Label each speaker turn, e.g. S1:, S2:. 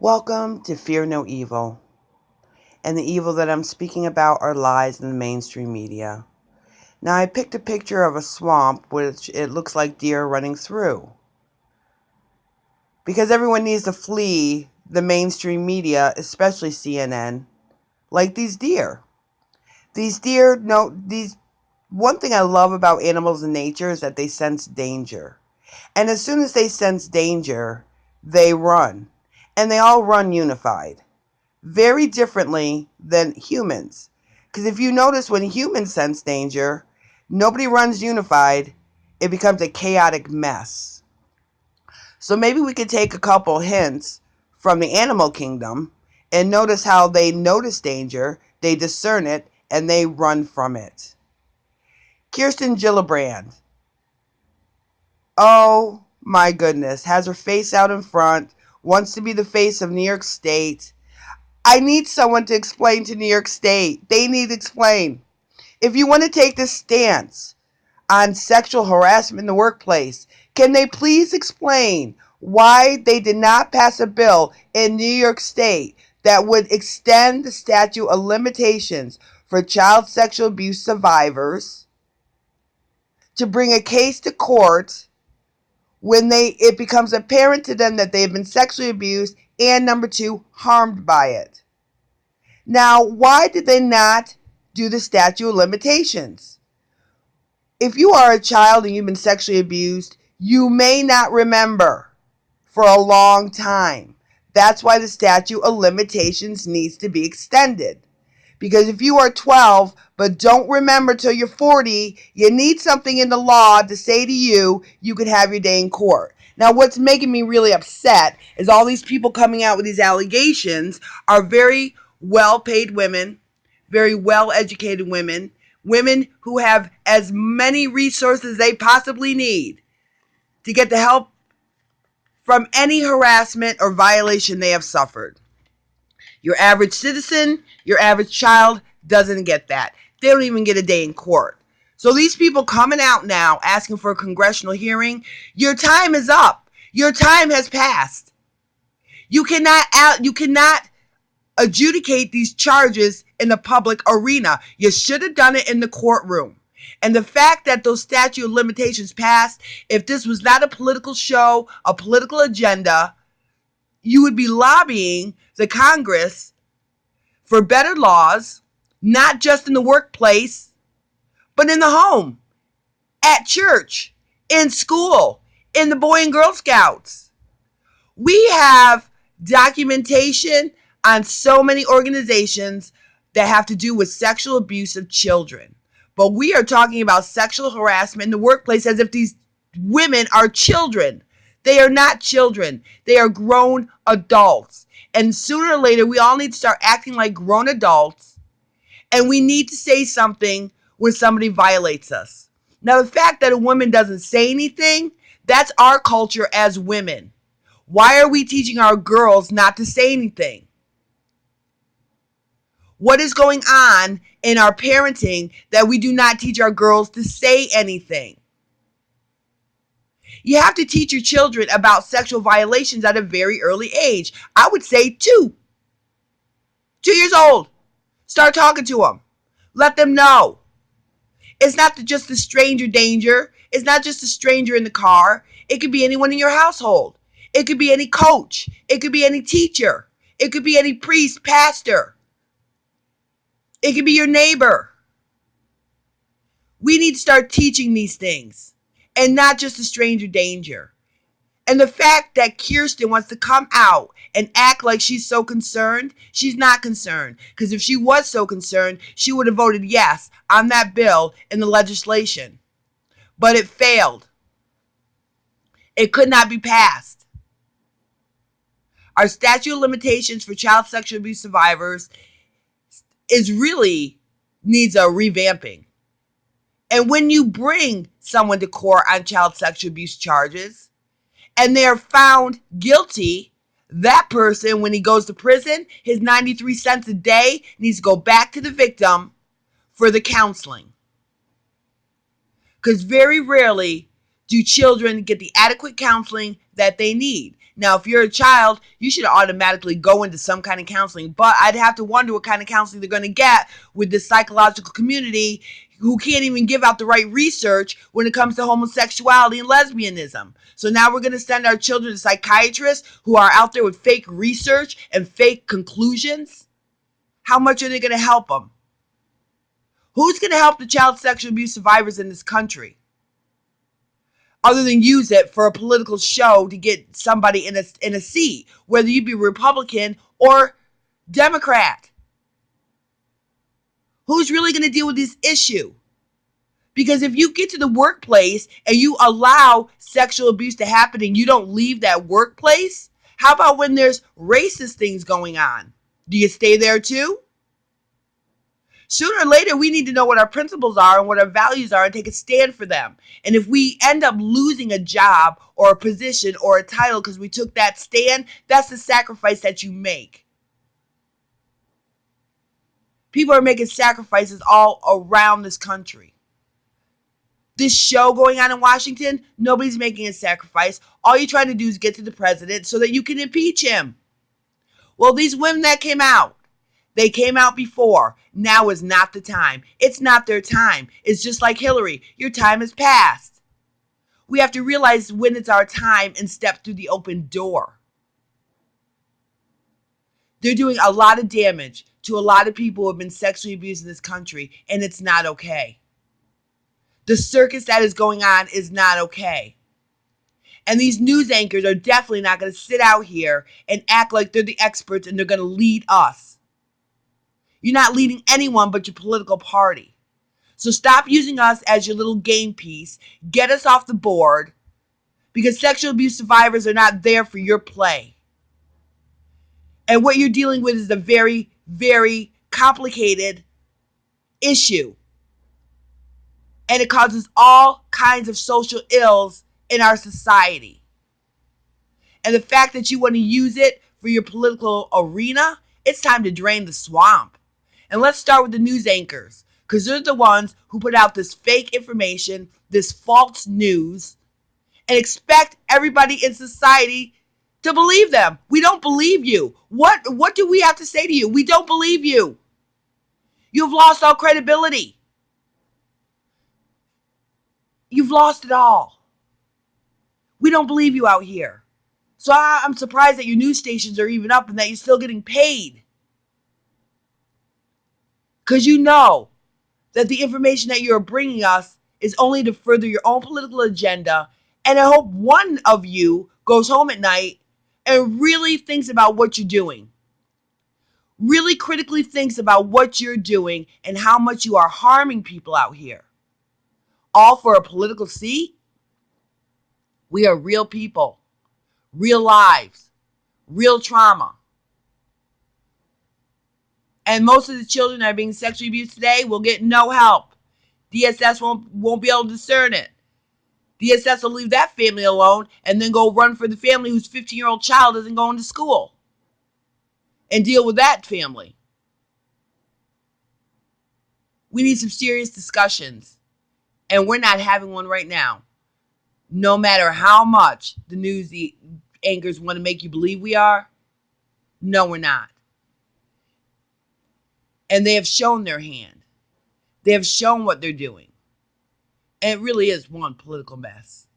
S1: Welcome to Fear No Evil. And the evil that I'm speaking about are lies in the mainstream media. Now, I picked a picture of a swamp which it looks like deer running through. Because everyone needs to flee the mainstream media, especially CNN, like these deer. One thing I love about animals in nature is that they sense danger. And as soon as they sense danger, they run. And they all run unified. Very differently than humans. Because if you notice, when humans sense danger, nobody runs unified. It becomes a chaotic mess. So maybe we could take a couple hints from the animal kingdom and notice how they notice danger, they discern it, and they run from it. Kirsten Gillibrand. Oh my goodness. Has her face out in front, wants to be the face of New York State. I need someone to explain to New York State. They need to explain. If you want to take this stance on sexual harassment in the workplace, can they please explain why they did not pass a bill in New York State that would extend the statute of limitations for child sexual abuse survivors to bring a case to court when it becomes apparent to them that they have been sexually abused and, number two, harmed by it? Now, why did they not do the statute of limitations? If you are a child and you've been sexually abused, you may not remember for a long time. That's why the statute of limitations needs to be extended. Because if you are 12 but don't remember till you're 40, you need something in the law to say to you, you could have your day in court. Now, what's making me really upset is all these people coming out with these allegations are very well-paid women, very well-educated women, women who have as many resources they possibly need to get the help from any harassment or violation they have suffered. Your average citizen, your average child doesn't get that. They don't even get a day in court. So these people coming out now asking for a congressional hearing, your time is up. Your time has passed. You cannot adjudicate these charges in the public arena. You should have done it in the courtroom. And the fact that those statute of limitations passed, if this was not a political show, a political agenda, you would be lobbying the Congress for better laws, not just in the workplace, but in the home, at church, in school, in the Boy and Girl Scouts. We have documentation on so many organizations that have to do with sexual abuse of children. But we are talking about sexual harassment in the workplace as if these women are children. They are not children. They are grown adults. And sooner or later, we all need to start acting like grown adults. And we need to say something when somebody violates us. Now, the fact that a woman doesn't say anything, that's our culture as women. Why are we teaching our girls not to say anything? What is going on in our parenting that we do not teach our girls to say anything? You have to teach your children about sexual violations at a very early age. I would say 2 years old. Start talking to them. Let them know. It's not just the stranger danger. It's not just a stranger in the car. It could be anyone in your household. It could be any coach. It could be any teacher. It could be any priest, pastor. It could be your neighbor. We need to start teaching these things and not just a stranger danger. And the fact that Kirsten wants to come out and act like she's so concerned, she's not concerned. Because if she was so concerned, she would have voted yes on that bill in the legislation. But it failed. It could not be passed. Our statute of limitations for child sexual abuse survivors needs a revamping. And when you bring someone to court on child sexual abuse charges and they are found guilty, that person, when he goes to prison, his 93 cents a day needs to go back to the victim for the counseling. Because very rarely do children get the adequate counseling that they need. Now, if you're a child, you should automatically go into some kind of counseling, but I'd have to wonder what kind of counseling they're going to get with this psychological community who can't even give out the right research when it comes to homosexuality and lesbianism. So now we're going to send our children to psychiatrists who are out there with fake research and fake conclusions. How much are they going to help them? Who's going to help the child sexual abuse survivors in this country? Other than use it for a political show to get somebody in a seat, whether you be Republican or Democrat. Who's really going to deal with this issue? Because if you get to the workplace and you allow sexual abuse to happen and you don't leave that workplace, how about when there's racist things going on? Do you stay there too? Sooner or later, we need to know what our principles are and what our values are and take a stand for them. And if we end up losing a job or a position or a title because we took that stand, that's the sacrifice that you make. People are making sacrifices all around this country. This show going on in Washington, nobody's making a sacrifice. All you're trying to do is get to the president so that you can impeach him. Well, these women that came out, they came out before. Now is not the time. It's not their time. It's just like Hillary. Your time has passed. We have to realize when it's our time and step through the open door. They're doing a lot of damage to a lot of people who have been sexually abused in this country, and it's not okay. The circus that is going on is not okay. And these news anchors are definitely not going to sit out here and act like they're the experts and they're going to lead us. You're not leading anyone but your political party. So stop using us as your little game piece. Get us off the board, because sexual abuse survivors are not there for your play. And what you're dealing with is a very, very complicated issue. And it causes all kinds of social ills in our society. And the fact that you want to use it for your political arena, it's time to drain the swamp. And let's start with the news anchors, because they're the ones who put out this fake information, this false news, and expect everybody in society to believe them. We don't believe you. What do we have to say to you? We don't believe you. You've lost all credibility. You've lost it all. We don't believe you out here. So I'm surprised that your news stations are even up and that you're still getting paid. Because you know that the information that you're bringing us is only to further your own political agenda. And I hope one of you goes home at night and really thinks about what you're doing. Really critically thinks about what you're doing and how much you are harming people out here. All for a political seat? We are real people, real lives, real trauma. And most of the children that are being sexually abused today will get no help. DSS won't be able to discern it. DSS will leave that family alone and then go run for the family whose 15-year-old child isn't going to school and deal with that family. We need some serious discussions, and we're not having one right now. No matter how much the news anchors want to make you believe we are, no, we're not. And they have shown their hand. They have shown what they're doing. And it really is one political mess.